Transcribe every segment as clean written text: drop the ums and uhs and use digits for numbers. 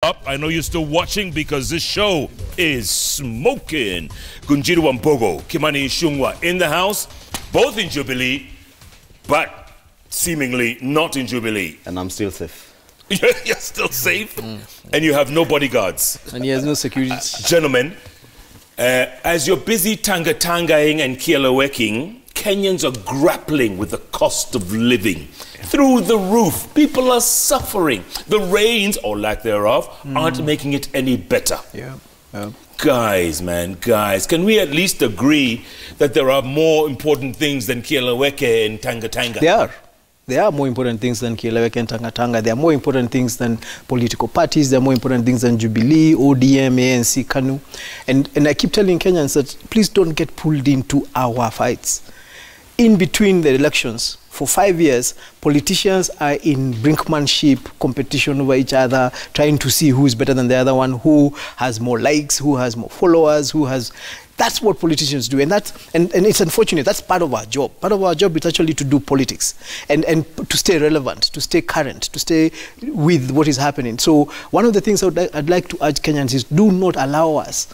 up. I know you're still watching because this show is smoking. Gunjiru Wampogo, Kimani Ichung'wah in the house, both in Jubilee, but seemingly not in Jubilee. And I'm still safe. You're still safe? And you have no bodyguards. And he has no security. Gentlemen, as you're busy tanga-tangaing and kieleweking, Kenyans are grappling with the cost of living. Through the roof, people are suffering. The rains, or lack thereof, aren't making it any better. Yeah. Guys, man, guys, can we at least agree that there are more important things than kieleweke and tanga-tanga? There are more important things than Kieleweke and Tanga-Tanga. There are more important things than political parties. There are more important things than Jubilee, ODM, ANC, KANU. And I keep telling Kenyans that please don't get pulled into our fights. In between the elections, for 5 years, politicians are in brinkmanship, competition over each other, trying to see who is better than the other one, who has more likes, who has more followers, who has... That's what politicians do, and it's unfortunate. That's part of our job. Part of our job is actually to do politics and to stay relevant, to stay current, to stay with what is happening. So one of the things I'd like to urge Kenyans is do not allow us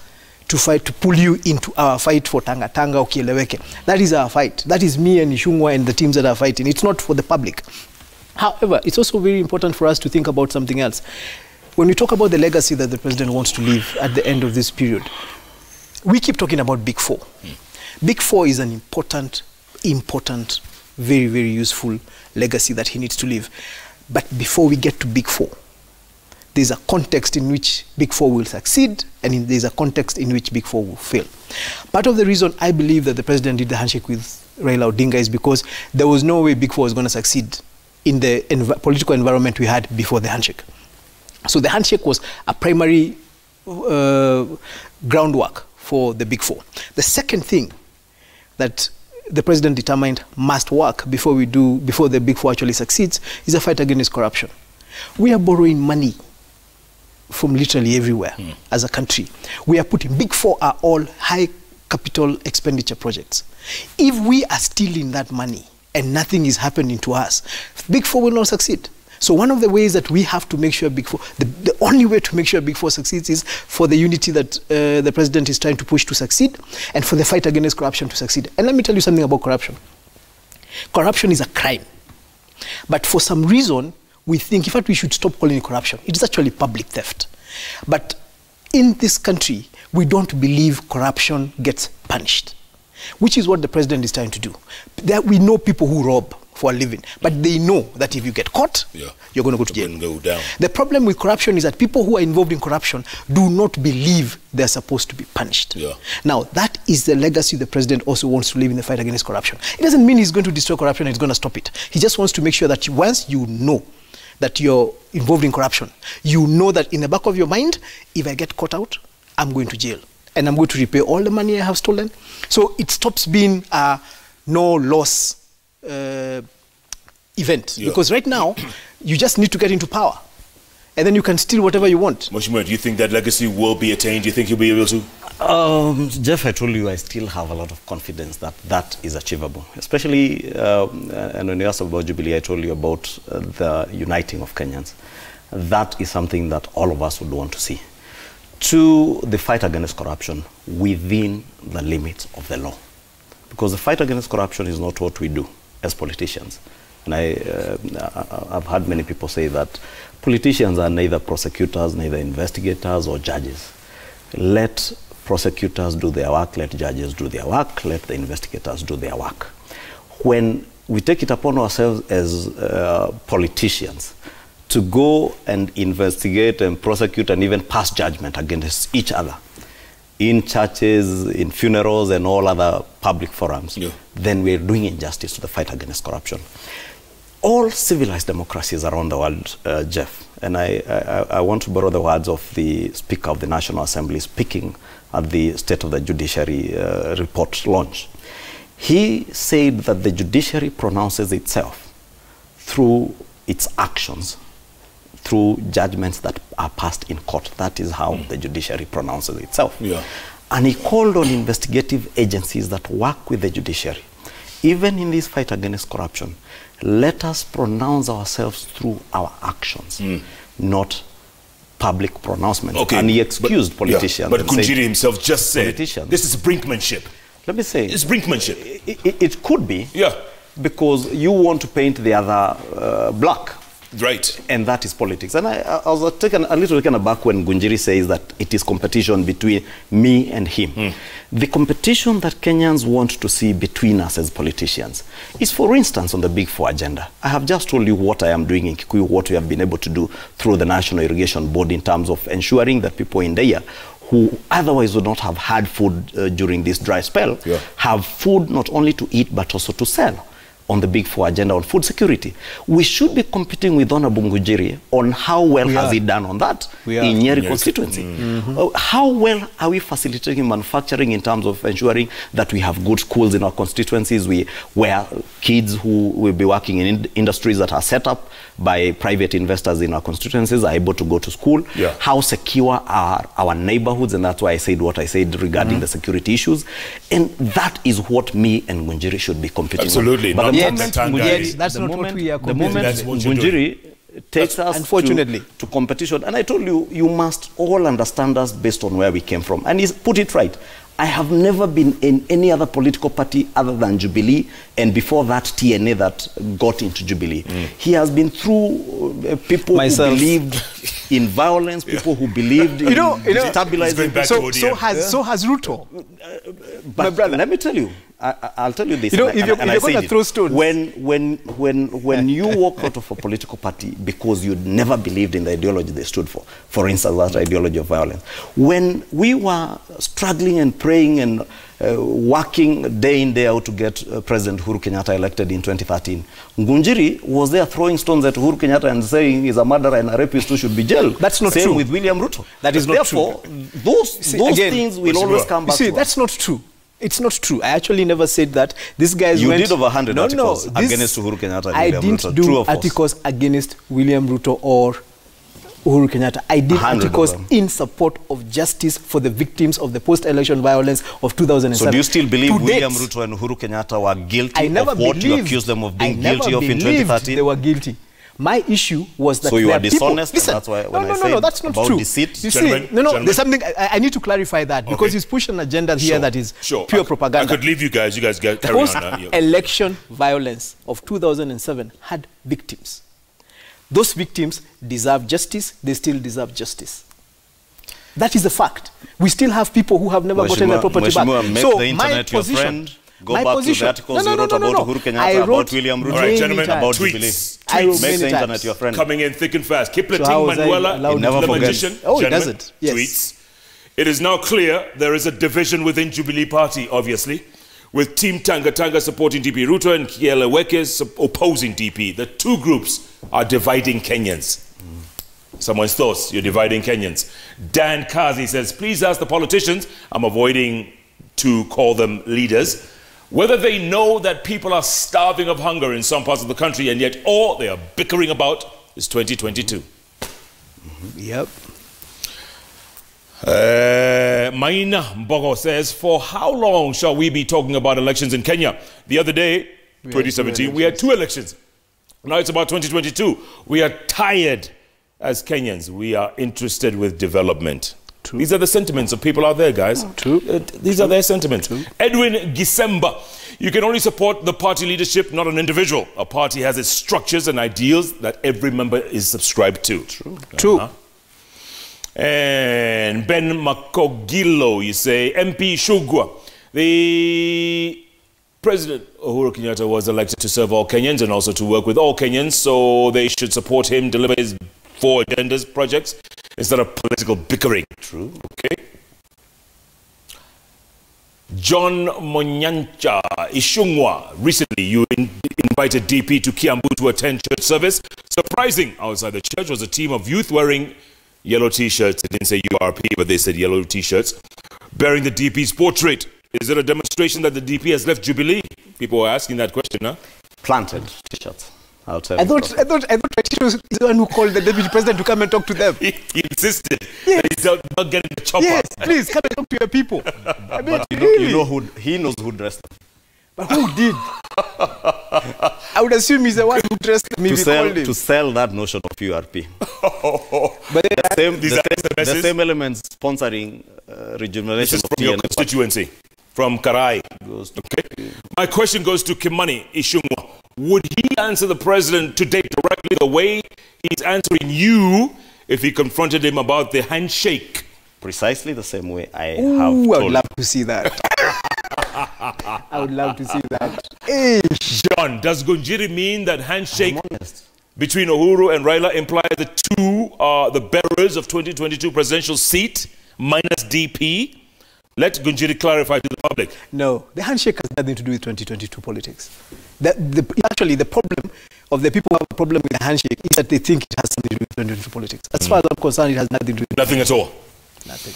to fight, to pull you into our fight for Tanga-Tanga or Kieleweke. That is our fight. That is me and Ichung'wah and the teams that are fighting. It's not for the public. However, it's also very important for us to think about something else. When we talk about the legacy that the president wants to leave at the end of this period, we keep talking about Big Four. Big Four is an important, very, very useful legacy that he needs to leave. But before we get to Big Four, there's a context in which Big Four will succeed, and there's a context in which Big Four will fail. Part of the reason I believe that the president did the handshake with Raila Odinga is because there was no way Big Four was going to succeed in the political environment we had before the handshake. So the handshake was a primary groundwork for the Big Four. The second thing that the president determined must work before the Big Four actually succeeds is a fight against corruption. We are borrowing money from literally everywhere as a country. We are putting, Big Four are all high capital expenditure projects. If we are stealing that money and nothing is happening to us, Big Four will not succeed. So one of the ways that we have to make sure Big Four, the only way to make sure Big Four succeeds is for the unity that the president is trying to push to succeed, and for the fight against corruption to succeed. And let me tell you something about corruption. Corruption is a crime. But for some reason, we think, in fact, we should stop calling it corruption. It is actually public theft. But in this country, we don't believe corruption gets punished, which is what the president is trying to do. We know people who rob for a living, but they know that if you get caught, you're going to go to jail. Go down. The problem with corruption is that people who are involved in corruption do not believe they're supposed to be punished. Now, that is the legacy the president also wants to leave in the fight against corruption. It doesn't mean he's going to destroy corruption and he's going to stop it. He just wants to make sure that once you know that you're involved in corruption, you know that in the back of your mind, if I get caught out, I'm going to jail. And I'm going to repay all the money I have stolen. So it stops being a no-loss event. Because right now, you just need to get into power. And then you can steal whatever you want. Mheshimiwa, do you think that legacy will be attained? Do you think you'll be able to? Jeff, I told you I still have a lot of confidence that that is achievable. Especially, and when you asked about Jubilee, I told you about the uniting of Kenyans. That is something that all of us would want to see. To the fight against corruption within the limits of the law. Because the fight against corruption is not what we do as politicians. And I've heard many people say that politicians are neither prosecutors, neither investigators or judges. Let prosecutors do their work, let judges do their work, let the investigators do their work. When we take it upon ourselves as politicians to go and investigate and prosecute and even pass judgment against each other in churches, in funerals and all other public forums, then we're doing injustice to the fight against corruption. All civilized democracies around the world, Jeff, and I want to borrow the words of the Speaker of the National Assembly speaking at the State of the Judiciary report launch. He said that the judiciary pronounces itself through its actions, through judgments that are passed in court. That is how the judiciary pronounces itself. And he called on investigative agencies that work with the judiciary. Even in this fight against corruption, let us pronounce ourselves through our actions, not public pronouncements. Okay, and he excused politicians. Yeah, but Ngunjiri himself just said, this is brinkmanship. Let me say, it's brinkmanship. It could be. Yeah. Because you want to paint the other black. Right. And that is politics. And I was taken a little taken aback when Ngunjiri says that it is competition between me and him. The competition that Kenyans want to see between us as politicians is, for instance, on the Big Four agenda. I have just told you what I am doing in Kikuyu, what we have been able to do through the National Irrigation Board in terms of ensuring that people in Deya who otherwise would not have had food during this dry spell, have food not only to eat but also to sell on the Big Four agenda on food security. We should be competing with Honorable Ngunjiri on how well has he done on that in Nyeri constituency. How well are we facilitating manufacturing in terms of ensuring that we have good schools in our constituencies, where kids who will be working in industries that are set up by private investors in our constituencies are able to go to school. How secure are our neighborhoods, and that's why I said what I said regarding the security issues. And that is what me and Ngunjiri should be competing Absolutely. on. But that's not what we are competing. The moment Ngunjiri takes us unfortunately to competition, and I told you, you must all understand us based on where we came from. And he's put it right. I have never been in any other political party other than Jubilee, and before that TNA that got into Jubilee. He has been through people who believed in violence, people who believed in stabilizing. So has Ruto. But brother, let me tell you, I'll tell you this. You know, if you're going to throw stones. When you walk out of a political party because you never believed in the ideology they stood for instance, that ideology of violence. When we were struggling and praying and working day in, day out to get President Uhuru Kenyatta elected in 2013, Ngunjiri was there throwing stones at Uhuru Kenyatta and saying he's a murderer and a rapist who should be jailed. That's not true. Same with William Ruto. That is not true. Therefore, those things will always come back to us. That's not true. It's not true. I actually never said that. These guys You did over 100 articles against Uhuru Kenyatta and William Ruto. I didn't do articles against William Ruto or Uhuru Kenyatta. I did articles in support of justice for the victims of the post-election violence of 2007. So do you still believe William Ruto and Uhuru Kenyatta were guilty of what you accused them of being guilty of in 2013? They were guilty. My issue was that so you are dishonest. Listen, and that's why when I said that's not about true. deceit. You see, there's something I need to clarify that because he's pushing an agenda here that is pure propaganda. I could leave you guys. You guys carry on. The post-election violence of 2007 had victims. Those victims deserve justice. They still deserve justice. That is a fact. We still have people who have never gotten their property back. So my position. Go back to the articles you wrote about Uhuru Kenyatta, about William Ruto. All right, gentlemen, about tweets. Make the internet your friend. Coming in thick and fast. Kipleting Manuela, the magician. Oh, he does it. Yes. Tweets. It is now clear there is a division within Jubilee Party, obviously, with Team Tanga Tanga supporting DP Ruto and Kiela Wekes opposing DP. The two groups are dividing Kenyans. Someone's thoughts, you're dividing Kenyans. Dan Kazi says, please ask the politicians, I'm avoiding to call them leaders, whether they know that people are starving of hunger in some parts of the country and yet all they are bickering about is 2022. Yep. Maina Mbogo says, for how long shall we be talking about elections in Kenya? The other day, 2017, we had 2 elections. Now it's about 2022. We are tired as Kenyans. We are interested with development. True. These are the sentiments of people out there, guys. True. These are their sentiments. True. Edwin Gisemba, you can only support the party leadership, not an individual. A party has its structures and ideals that every member is subscribed to. True. True. And Ben Makogilo, you say, MP Shugwa, the President Uhuru Kenyatta was elected to serve all Kenyans and also to work with all Kenyans, so they should support him, deliver his 4 agendas, projects, instead of political bickering. True. Okay. John Monyancha Ishungwa, recently you invited DP to Kiambu to attend church service. Surprising, outside the church was a team of youth wearing yellow t-shirts. They didn't say URP, but they said yellow t-shirts, bearing the DP's portrait. Is it a demonstration that the DP has left Jubilee? People were asking that question, huh? Planted t-shirts. I thought Petition was the one who called the deputy president to come and talk to them. He insisted that he's not getting the chopper. Yes, please come and talk to your people. I mean, but you know who he knows who dressed them. But who did? I would assume he's the one who dressed me. To sell that notion of URP. But the same elements sponsoring rejuvenation from your constituency, from Karai. Okay. My question goes to Kimani Ichung'wah. Would he answer the president today directly the way he's answering you if he confronted him about the handshake? Precisely the same way I would love to see that. I would love to see that. John, does Gunjiri mean that handshake between Uhuru and Raila imply the two are the bearers of 2022 presidential seat minus DP? Let Gunjiri clarify to the public. No, the handshake has nothing to do with 2022 politics. Actually, the problem of the people who have a problem with the handshake is that they think it has something to do with 2022 politics. As far as I'm concerned, it has nothing to do with nothing at all. Nothing.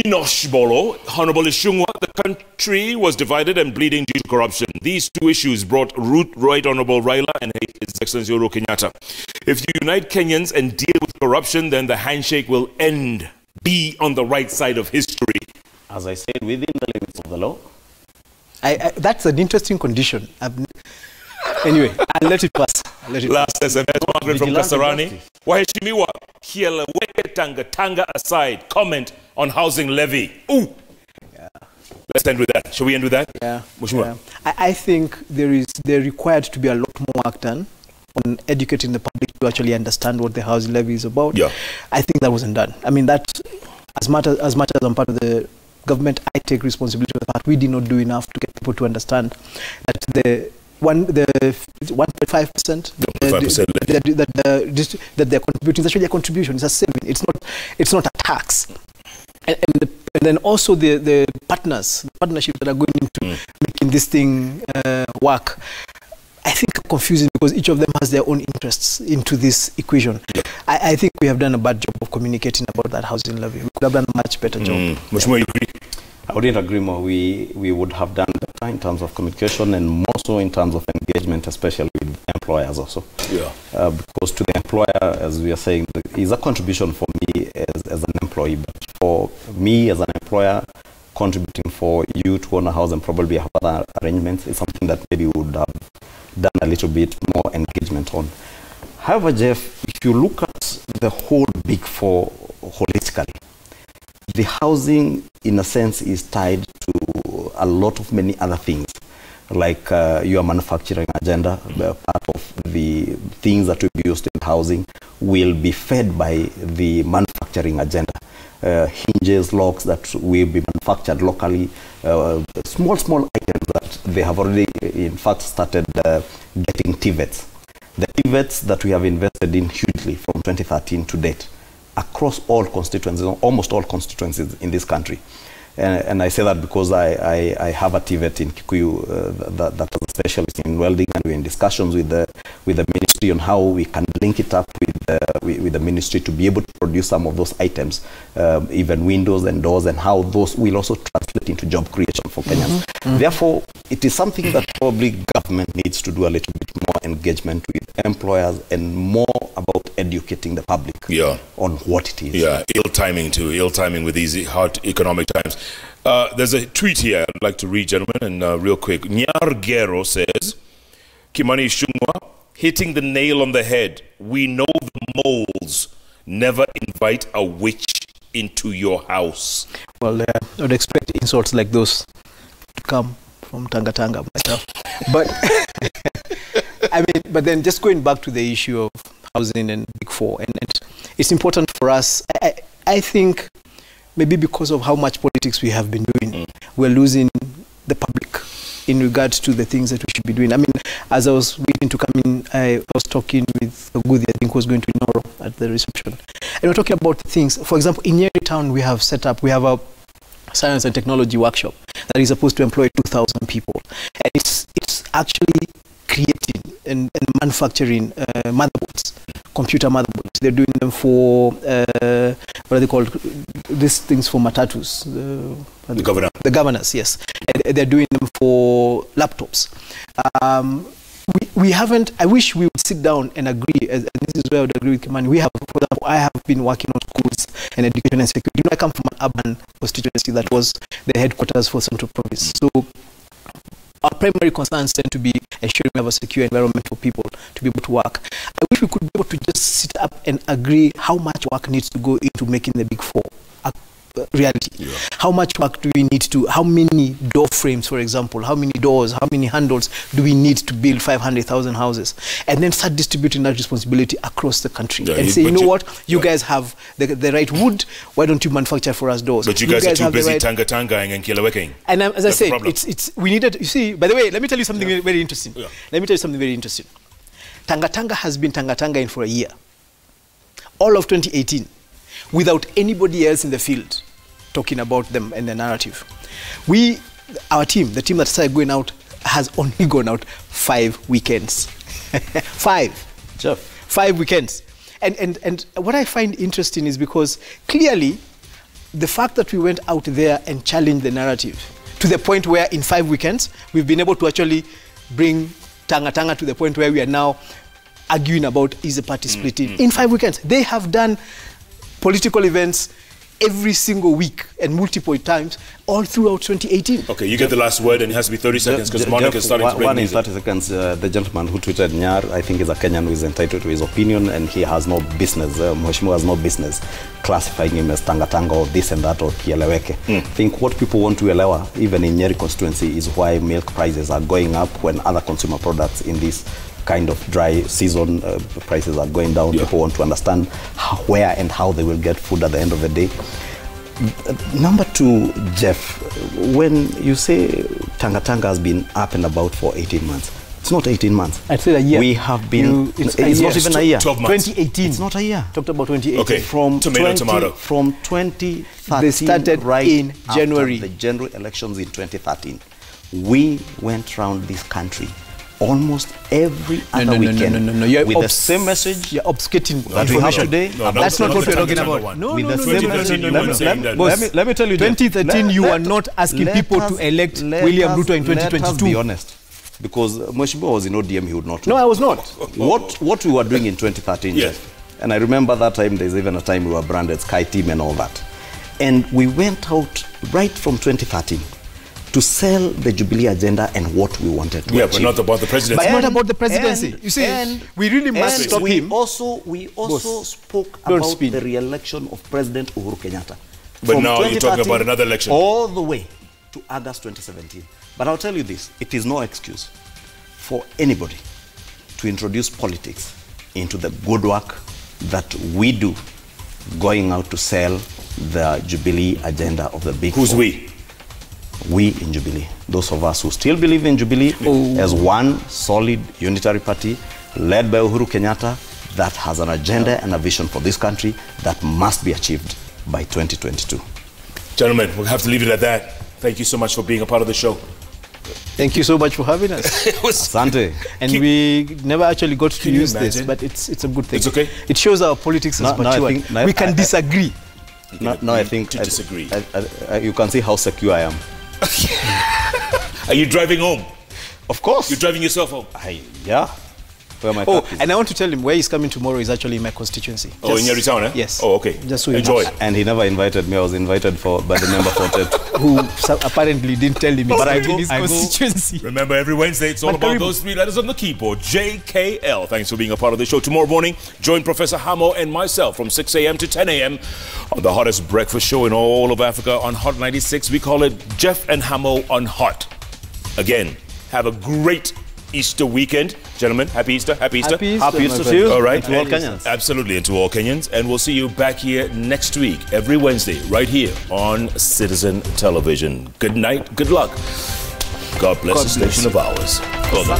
Inosh Bolo, Honorable Ichung'wah, the country was divided and bleeding due to corruption. These two issues brought Right Honorable Raila and His Excellency Uhuru Kenyatta. If you unite Kenyans and deal with corruption, then the handshake will end. Be on the right side of history. As I said, within the limits of the law. That's an interesting condition. Anyway, I'll let it pass. Last SMS, Margaret from Kasarani. Waheshimiwa, kieleweke tanga aside. Comment on housing levy. Ooh. Yeah. Let's end with that. Shall we end with that? Yeah. Yeah. I think there required to be a lot more work done on educating the public to actually understand what the housing levy is about. Yeah. I think that wasn't done. I mean, that as much as I'm part of the government, I take responsibility for the fact we did not do enough to get people to understand that the 1.5% that they're contributing is actually a contribution. It's a saving. It's not a tax. And then also the partnerships that are going into making this thing work, I think are confusing because each of them has their own interests into this equation. Yeah. I think we have done a bad job of communicating about that housing levy. We could have done a much better job. Much more you agree? I wouldn't agree more. We would have done better in terms of communication and more so in terms of engagement, especially with employers also. Yeah. Because to the employer, as we are saying, is a contribution for me as an employee. But for me as an employer, contributing for you to own a house and probably have other arrangements is something that maybe we would have done a little bit more engagement on. However, Jeff, if you look at the whole Big Four holistically, the housing, in a sense, is tied to a lot of many other things, like your manufacturing agenda. Part of the things that will be used in housing will be fed by the manufacturing agenda. Hinges, locks that will be manufactured locally, small items that they have already, in fact, started getting TVETs. The TVETs that we have invested in hugely from 2013 to date, across all constituencies, almost all constituencies in this country. And I say that because I have a TVET in Kikuyu that is a specialist in welding, and we're in discussions with the ministry on how we can link it up with the ministry to be able to produce some of those items, even windows and doors, and how those will also translate into job creation for Kenyans. Therefore, it is something that probably government needs to do a little bit more engagement with employers and more about educating the public on what it is. Yeah, ill timing too. Ill timing with these hard economic times. There's a tweet here I'd like to read, gentlemen, and real quick. Nyar Gero says, Kimani Ichung'wah, hitting the nail on the head. We know the moles. Never invite a witch into your house. Well, I would expect insults like those to come from Tanga myself. But I mean, but then just going back to the issue of housing and Big Four, and it's important for us. I think maybe because of how much politics we have been doing, we're losing the public in regards to the things that we should be doing. I mean, as I was waiting to come in, I was talking with Gudi, I think, who was going to Noro at the reception. And we're talking about things. For example, in Nyeri town, we have a science and technology workshop that is supposed to employ 2,000 people. And it's actually creating and manufacturing motherboards, computer motherboards. They're doing them for, what are they called? These things for matatus. The governor. The governors, yes. And they're doing them for laptops. We haven't, I wish we would sit down and agree, and this is where I would agree with Kimani. For example, I have been working on schools and education and security. You know, I come from an urban constituency that was the headquarters for Central Province. So Our primary concerns tend to be ensuring we have a secure environment for people to be able to work. I wish we could be able to just sit up and agree how much work needs to go into making the Big Four a reality. Yeah. How much work do we need to, how many door frames, for example, how many doors, how many handles do we need to build 500,000 houses? And then start distributing that responsibility across the country. Yeah, and say, you know what, you guys have the right wood, why don't you manufacture for us doors? But you guys are too busy tanga-tangaing and kielewekeng. And as I said, we needed, you see, by the way, let me tell you something very interesting. Yeah. Let me tell you something very interesting. Tanga-tanga has been tanga-tangaing for a year. All of 2018, without anybody else in the field talking about them and the narrative. Our team, the team that started going out, has only gone out 5 weekends. 5. Jeff. 5 weekends. And what I find interesting is because clearly the fact that we went out there and challenged the narrative to the point where in 5 weekends we've been able to actually bring Tanga-Tanga to the point where we are now arguing about is the party splitting. In 5 weekends. They have done political events every single week and multiple times all throughout 2018. Okay, you get the last word and it has to be 30 seconds because Monica is starting to break music. 30 seconds. The gentleman who tweeted Nyar, I think is a Kenyan who is entitled to his opinion and he has no business, Mheshimiwa has no business classifying him as tanga-tanga or this and that or kieleweke. I think what people want to elewa, even in Nyeri constituency, is why milk prices are going up when other consumer products in this kind of dry season prices are going down. Yeah. People want to understand where and how they will get food at the end of the day. Number 2, Jeff, when you say Tanga-Tanga has been up and about for 18 months, it's not 18 months. I'd say a year. We have been, it's not even a year. 12 months. 2018. It's not a year. Talked about 2018. Okay, from tomato. From 2013, they started right in January. After the general elections in 2013. We went around this country almost every other weekend with the same message. You're obfuscating that we have today. That's not what we're talking about. Let me tell you, 2013, you are not asking people to elect William Ruto in 2022. Let us be honest. Because Mheshimiwa was in ODM, he would not. No, I was not. What we were doing in 2013, yes. And I remember that time, there's even a time we were branded Sky Team and all that. And we went out right from 2013 to sell the Jubilee agenda and what we wanted to achieve. But not about the presidency. But not about the presidency. You see, we really must stop him. We also spoke about the re-election of President Uhuru Kenyatta. But now you're talking about another election. All the way to August 2017. But I'll tell you this, it is no excuse for anybody to introduce politics into the good work that we do going out to sell the Jubilee agenda of the Big Four. Who's we? We in Jubilee. Those of us who still believe in Jubilee as one solid unitary party led by Uhuru Kenyatta that has an agenda and a vision for this country that must be achieved by 2022. Gentlemen, we'll have to leave it at that. Thank you so much for being a part of the show. Thank you so much for having us. Asante. And we never actually got to use this, but it's a good thing. It's okay. It shows our politics is matured. We can disagree. No, I think to disagree. You can see how secure I am. Are you driving home? Of course. You're driving yourself home? Yeah. Where my and I want to tell him where he's coming tomorrow is actually in my constituency. Oh, in your town, eh? Yes. Oh, okay. Just so enjoy. And he never invited me. I was invited by the member for TED. Who apparently didn't tell him he's in his constituency. Remember, every Wednesday, it's all about those 3 letters on the keyboard. JKL. Thanks for being a part of the show. Tomorrow morning, join Professor Hamo and myself from 6 a.m. to 10 a.m. on the hottest breakfast show in all of Africa on Hot 96. We call it Jeff and Hamo on Hot. Again, have a great Easter weekend. Gentlemen, happy Easter. Happy Easter. Happy Easter to you. All right. And to all Kenyans. Absolutely. And to all Kenyans. And we'll see you back here next week, every Wednesday, right here on Citizen Television. Good night. Good luck. God bless this nation of ours. Well done.